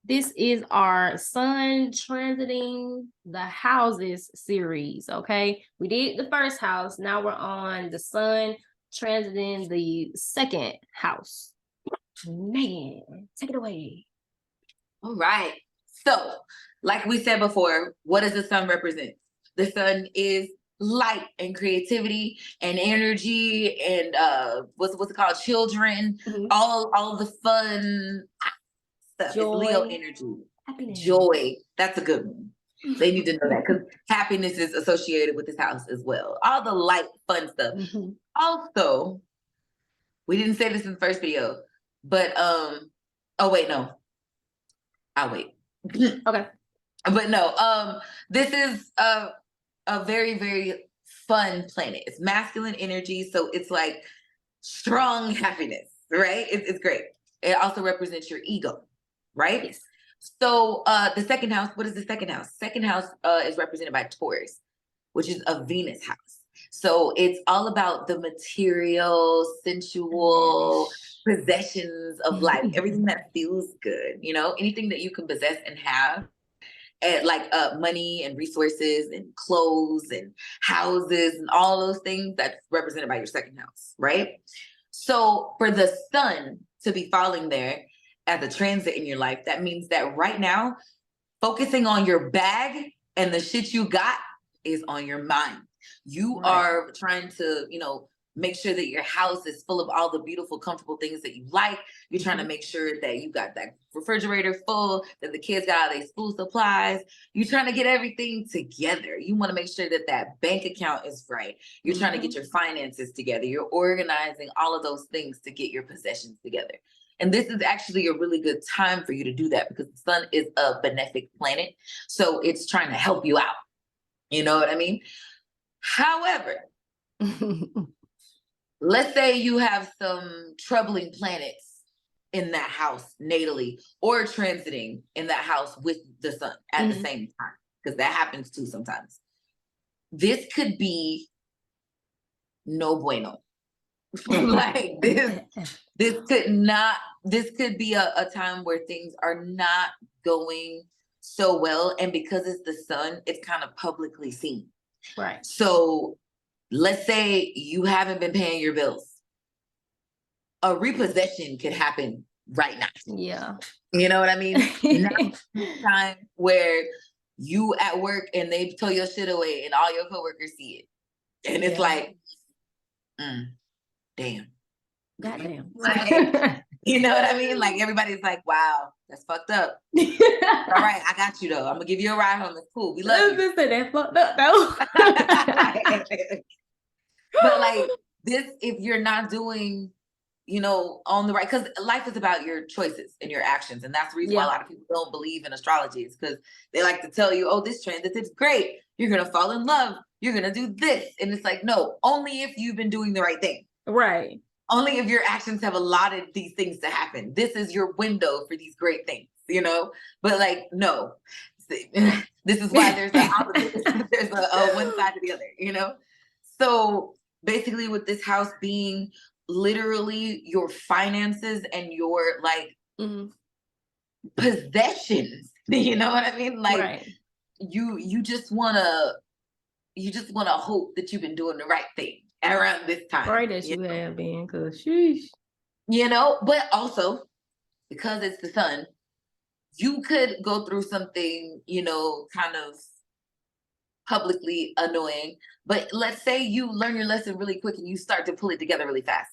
This is our sun transiting the houses series, okay? We did the first house. Now we're on the sun transiting the second house. Man, take it away. All right. So, like we said before, what does the sun represent? The sun is light and creativity and energy and what's it called? Children, Mhm. all the fun stuff. It's Leo Joy. energy. Happiness. Joy. That's a good one. They need to know that because happiness is associated with this house as well. All the light, fun stuff. Mhm. Also, we didn't say this in the first video, but oh wait, no. I'll wait. Okay. But no, this is a very, very fun planet. It's masculine energy, so it's like strong happiness, right? It's great. It also represents your ego, right? Yes. So the second house, what is the second house? Second house is represented by Taurus, which is a Venus house. So it's all about the material, sensual possessions of life, everything that feels good, anything that you can possess and have. And like money and resources and clothes and houses and all those things that's represented by your second house, right? So for the sun to be falling there as a transit in your life, that means that right now, focusing on your bag and the shit you got is on your mind. You are trying to, make sure that your house is full of all the beautiful, comfortable things that you like. You're trying to make sure that you got that refrigerator full, that the kids got all their school supplies. You're trying to get everything together. You want to make sure that that bank account is right. You're trying to get your finances together. You're organizing all of those things to get your possessions together. And this is actually a really good time for you to do that because the sun is a benefic planet. So it's trying to help you out. You know what I mean? However, let's say you have some troubling planets in that house natally or transiting in that house with the sun at the same time, because that happens too sometimes. This could be no bueno. Like this could be a time where things are not going so well. And because it's the sun, it's kind of publicly seen. Right. So let's say you haven't been paying your bills. A repossession could happen right now. Yeah. You know what I mean? Time where you at work and they throw your shit away and all your coworkers see it. And it's like, damn. Goddamn. Like, you know what I mean? Like everybody's like, wow, that's fucked up. All right, I got you though. I'm gonna give you a ride home. It's cool. We love you. That fucked up though. But like this, if you're not doing, on the right, because life is about your choices and your actions. And that's the reason why a lot of people don't believe in astrology, is because they like to tell you, oh, this transit is great. You're gonna fall in love. You're gonna do this. And it's like, no, only if you've been doing the right thing. Right. Only if your actions have allotted these things to happen. This is your window for these great things, But like, no, this is why there's a one side to the other, So basically, with this house being literally your finances and your like possessions, you know what I mean? Like you just wanna hope that you've been doing the right thing around this time. Right, that you have been, because sheesh. But also because it's the sun, you could go through something, kind of publicly annoying. But let's say you learn your lesson really quick and you start to pull it together really fast.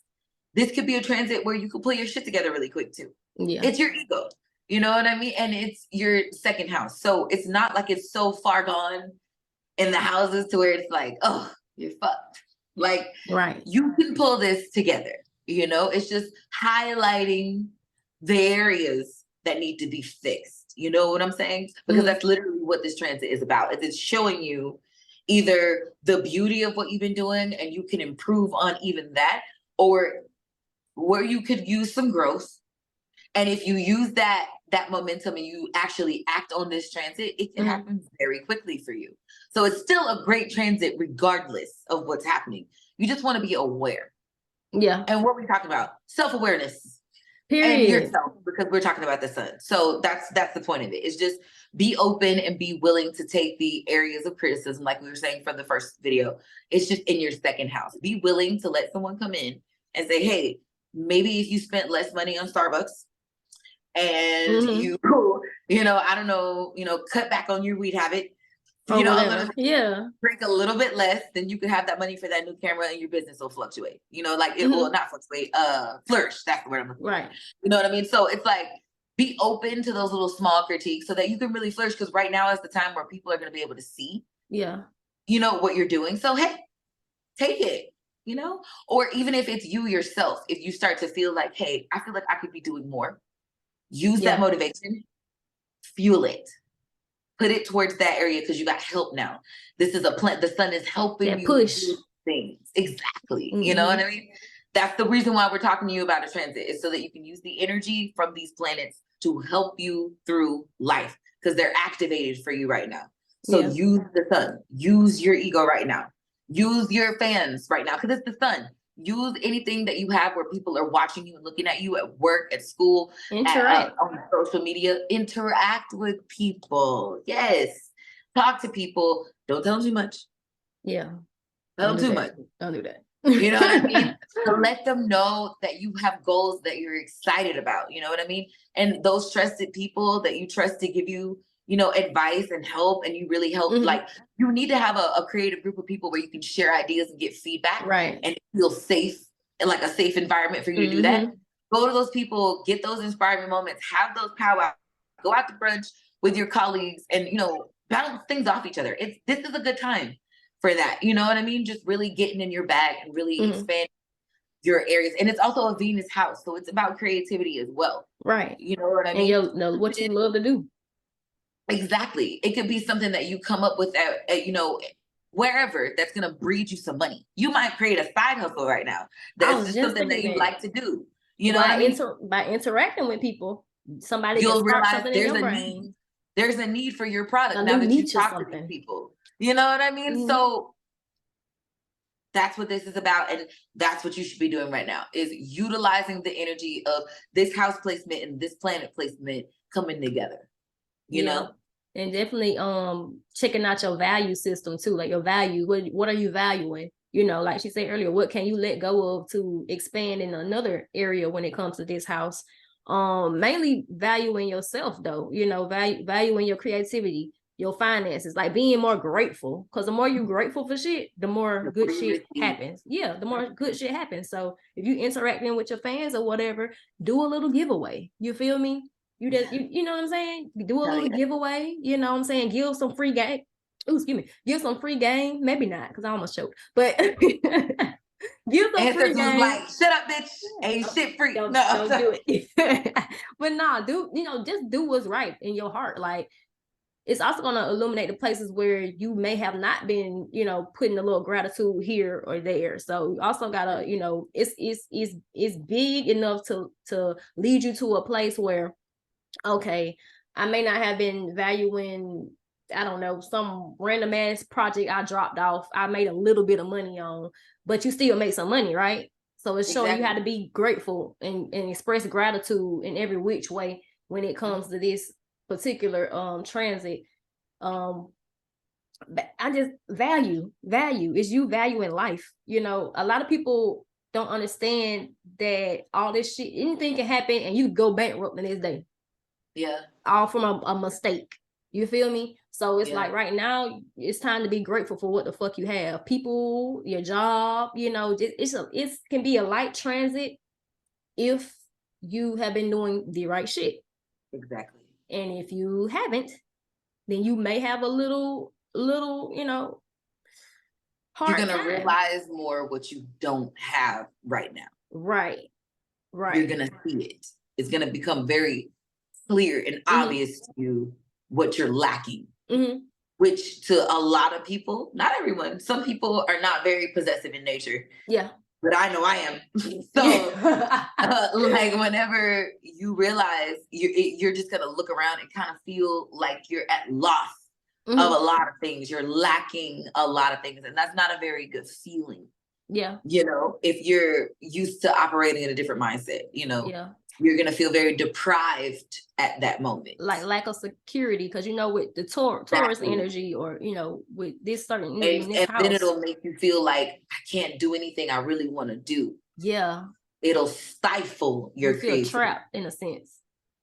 This could be a transit where you could pull your shit together really quick too. Yeah. It's your ego. You know what I mean? And it's your second house. So it's not like it's so far gone in the houses to where it's like, oh, you're fucked. Like, you can pull this together, It's just highlighting the areas that need to be fixed. You know what I'm saying? Because that's literally what this transit is about. It's showing you either the beauty of what you've been doing and you can improve on even that, or where you could use some growth. And if you use that momentum and you actually act on this transit, it can happen very quickly for you. So it's still a great transit regardless of what's happening. You just want to be aware. Yeah. And what we talking about? Self-awareness. and Period. yourself, because we're talking about the sun. So that's the point of it. It's just be open and be willing to take the areas of criticism, like we were saying from the first video. It's just in your second house. Be willing to let someone come in and say, hey, maybe if you spent less money on Starbucks and you, I don't know, cut back on your weed habit, Or a whatever. little bit, Yeah. drink a little bit less, then you could have that money for that new camera and your business will fluctuate. Like it will not fluctuate, flourish. That's the word I'm looking for. Right. You know what I mean? So it's like, be open to those little small critiques so that you can really flourish. Because right now is the time where people are going to be able to see, what you're doing. So, hey, take it, or even if it's you yourself, if you start to feel like, hey, I feel like I could be doing more, use that motivation, fuel it. Put it towards that area because you got help now. This is a plant. The sun is helping you push do things. Exactly. You know what I mean? That's the reason why we're talking to you about a transit, is so that you can use the energy from these planets to help you through life, because they're activated for you right now. So use the sun. Use your ego right now. Use your fans right now, because it's the sun. Use anything that you have where people are watching you and looking at you at work, at school, interact on social media. Interact with people. Yes. Talk to people. Don't tell them too much. Yeah. Tell them too much. Don't do that. You know what I mean? To let them know that you have goals that you're excited about. You know what I mean? And those trusted people that you trust to give you, advice and help, and you really help. Like, you need to have a creative group of people where you can share ideas and get feedback, right? And feel safe, and like a safe environment for you to do that. Go to those people, get those inspiring moments, have those powwows, go out to brunch with your colleagues, and bounce things off each other. This is a good time for that. You know what I mean? Just really getting in your bag and really expand your areas. And it's also a Venus house, so it's about creativity as well. Right. You know what I mean? And what you love to do. Exactly. It could be something that you come up with at wherever, that's going to breed you some money. You might create a side hustle right now. That's just something that you like to do. You know what I mean? By interacting with people, somebody you'll can start realize something in your brain. There's a need for your product now that you talk to these people. You know what I mean? So that's what this is about. And that's what you should be doing right now, is utilizing the energy of this house placement and this planet placement coming together, you know? And definitely checking out your value system too, like your value. What are you valuing? Like she said earlier, what can you let go of to expand in another area when it comes to this house? Mainly valuing yourself though, valuing your creativity, your finances, like being more grateful, because the more you're grateful for shit, the more good shit happens. Yeah, the more good shit happens. So if you interacting with your fans or whatever, do a little giveaway. You feel me? You know what I'm saying? Do a little giveaway. You know what I'm saying? Give some free game. Ooh, excuse me. Give some free game. Maybe not, because I almost choked. But give some free game. Like, shut up, bitch. Ain't shit free. Don't do it. But just do what's right in your heart. Like, it's also going to illuminate the places where you may have not been, putting a little gratitude here or there. So you also gotta, it's big enough to lead you to a place where, okay, I may not have been valuing, I don't know, some random ass project I dropped off, I made a little bit of money on, but you still make some money, right? So it's showing you how to be grateful and express gratitude in every which way when it comes to this particular transit. I just value is you valuing life. A lot of people don't understand that all this shit, anything can happen and you go bankrupt the next day. Yeah. All from a mistake. You feel me? So it's like right now, it's time to be grateful for what the fuck you have. People, your job, it can be a light transit if you have been doing the right shit. Exactly. And if you haven't, then you may have a little, hard You're gonna time. realize more what you don't have right now. Right. You're gonna see it. It's gonna become very clear and obvious to you what you're lacking. Which to a lot of people, not everyone, some people are not very possessive in nature. Yeah. But I know I am. So like whenever you realize you're just gonna look around and kind of feel like you're at loss of a lot of things. You're lacking a lot of things. And that's not a very good feeling. Yeah. If you're used to operating in a different mindset, You're going to feel very deprived at that moment. Like lack of security, because you know, with the Taurus Exactly. energy, or you know, with this certain energy in this And house, then it'll make you feel like I can't do anything I really want to do. Yeah. It'll stifle your You feel creativity. trapped in a sense.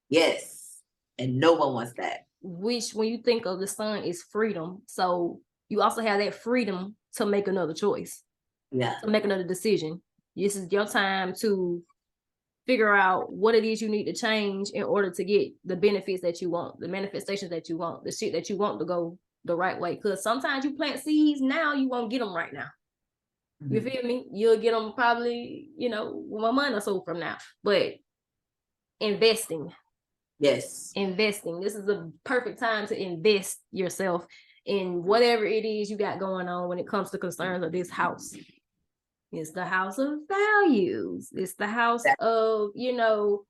Yes. And no one wants that. Which, when you think of the sun, is freedom. So you also have that freedom to make another choice. Yeah. To make another decision. This is your time to figure out what it is you need to change in order to get the benefits that you want, the manifestations that you want, the shit that you want to go the right way. Because sometimes you plant seeds now, you won't get them right now. Mm-hmm. You feel me? You'll get them probably, you know, 1 month or so from now. But investing. Yes. Investing. This is a perfect time to invest yourself in whatever it is you got going on when it comes to concerns of this house. It's the house of values. It's the house of, you know,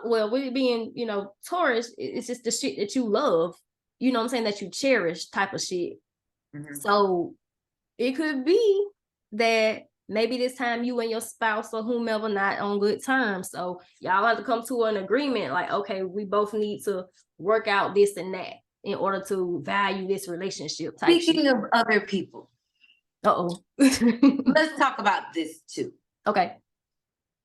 well, with it being, you know, Taurus, it's just the shit that you love, you know what I'm saying, that you cherish type of shit. Mm-hmm. So it could be that maybe this time you and your spouse or whomever not on good terms. So y'all have to come to an agreement like, okay, we both need to work out this and that in order to value this relationship type Speaking shit. of other people. Uh-oh. Let's talk about this too. Okay.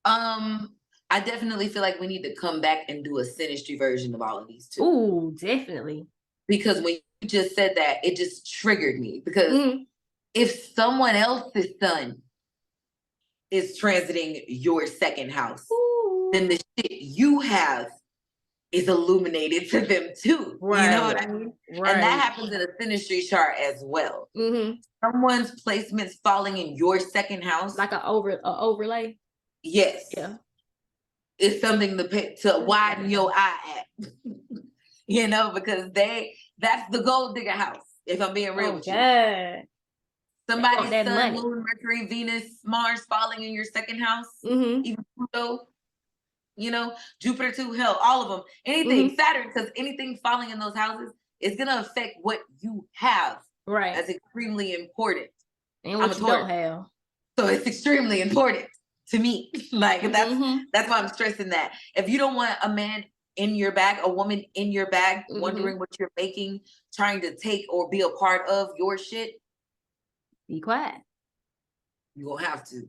I definitely feel like we need to come back and do a synastry version of all of these too. Ooh, definitely. Because when you just said that, it just triggered me. Because if someone else's sun is transiting your second house, then the shit you have is illuminated to them too. Right. You know what I mean? Right. And that happens in a synastry chart as well. Mm-hmm. Someone's placements falling in your second house, like an overlay. Yes. Yeah. It's something to widen your eye at. You know, because that's the gold digger house. If I'm being real with you. Somebody's sun, moon, Mercury, Venus, Mars falling in your second house, even Pluto, you know, Jupiter too, hell, all of them, anything, Saturn, because anything falling in those houses is going to affect what you have. Right. That's extremely important. And what you don't have. So it's extremely important to me. Like, that's why I'm stressing that. If you don't want a man in your bag, a woman in your bag, wondering what you're making, trying to take or be a part of your shit, be quiet. You won't have to.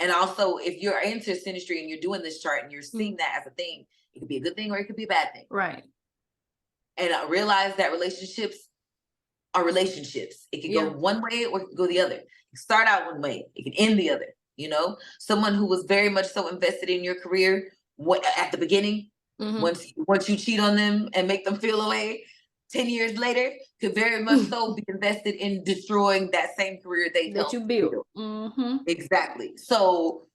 And also, if you're into synastry and you're doing this chart and you're seeing that as a thing, it could be a good thing or it could be a bad thing. Right. And I realize that relationships are relationships. It can go one way or it can go the other. It can start out one way. It can end the other. You know, someone who was very much so invested in your career at the beginning, once you cheat on them and make them feel away, 10 years later, could very much so be invested in destroying that same career that you built. Exactly. So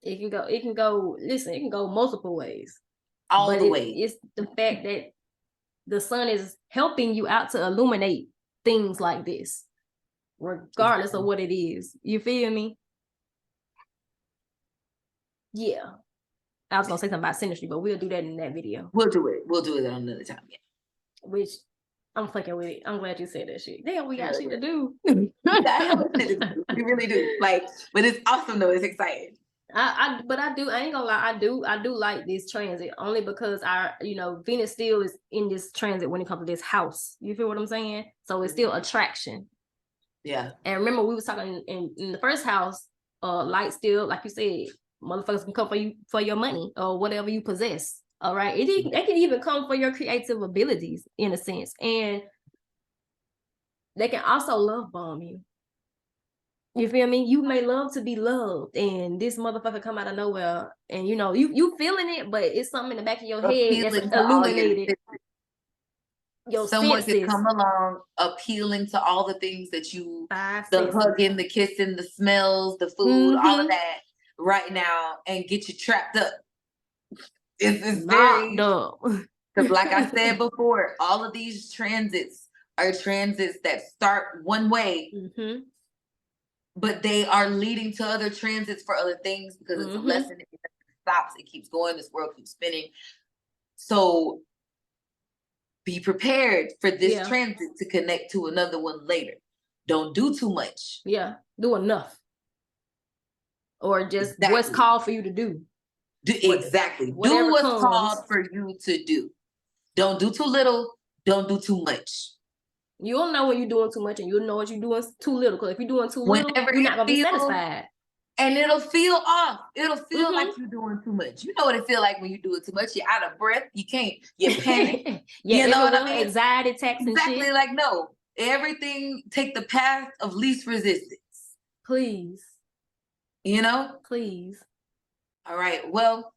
it can go multiple ways. All the ways. It's the fact that the sun is helping you out to illuminate things like this, regardless of what it is. You feel me? Yeah. I was gonna say something about synastry, but we'll do that in that video. We'll do it another time. Yeah. Which I'm fucking with it. I'm glad you said that shit. Damn, we got shit to do. We really do. Like, but it's awesome though. It's exciting. I ain't gonna lie. I do like this transit only because Venus still is in this transit when it comes to this house. You feel what I'm saying? So it's still attraction. Yeah. And remember, we was talking in the first house, light still, like you said, motherfuckers can come for you for your money or whatever you possess. All right. It can even come for your creative abilities in a sense. And they can also love bomb you. You feel me? You may love to be loved, and this motherfucker come out of nowhere, and you feeling it, but it's something in the back of your head that's illuminated. Someone could come along appealing to all the things that you, the hugging, the kissing, the smells, the food, all of that right now, and get you trapped up. It's very dumb. Because like I said before, all of these transits are transits that start one way, but they are leading to other transits for other things because it's a lesson. It stops, it keeps going, this world keeps spinning. So be prepared for this transit to connect to another one later. Don't do too much. Yeah, do enough. or just what's Exactly. called for you to do. Exactly. Do Whatever what's comes. called for you to do. Don't do too little. Don't do too much. You'll know when you're doing too much, and you'll know what you're doing too little. Because if you're doing too little, Whenever you're it not gonna be feels, satisfied. and it'll feel off. It'll feel Mhm. like you're doing too much. You know what it feel like when you do it too much. You're out of breath. You can't. You panic. Yeah, You know what I everyone mean? anxiety attacks and Exactly. shit. Like no, everything take the path of least resistance. Please, You know. please. All right. Well,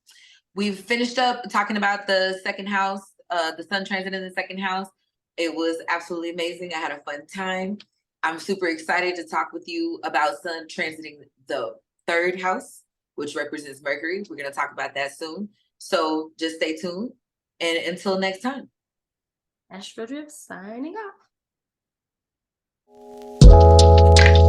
we've finished up talking about the second house, the sun transit in the second house. It was absolutely amazing. I had a fun time. I'm super excited to talk with you about sun transiting the third house, which represents Mercury. We're going to talk about that soon. So just stay tuned. And until next time. Astrodripp signing off.